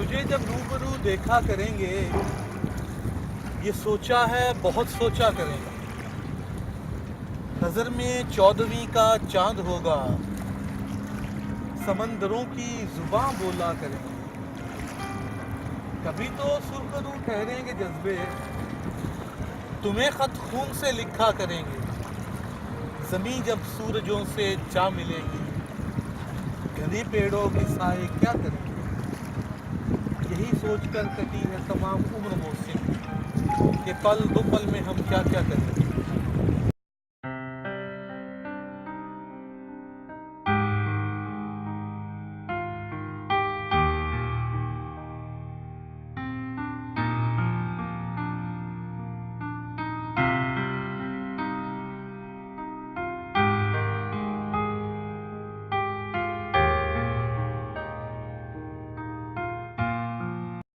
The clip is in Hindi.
तुझे जब रूबरू देखा करेंगे, ये सोचा है बहुत सोचा करेंगे। नजर में 14वीं का चांद होगा, समंदरों की जुबान बोला करेंगे। कभी तो सुरखरू ठहरेंगे जज्बे, तुम्हें खत खून से लिखा करेंगे। जमीन जब सूरजों से जा मिलेगी, घने पेड़ों के साए क्या करेंगे। यही सोचकर कटी है तमाम उम्र मौसिम, कि पल दो पल में हम क्या क्या करेंगे।